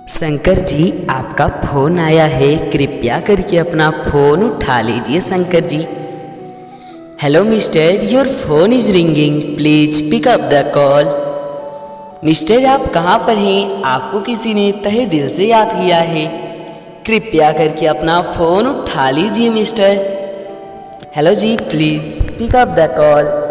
शंकर जी, आपका फोन आया है, कृपया करके अपना फोन उठा लीजिए Shankar ji. Hello mister, your phone is ringing, please pick up the call. Mister, आप कहाँ पर हैं? आपको किसी ने तहे दिल से याद किया है, कृपया करके अपना फोन उठा लीजिए मिस्टर। हेलो जी, please pick up the call.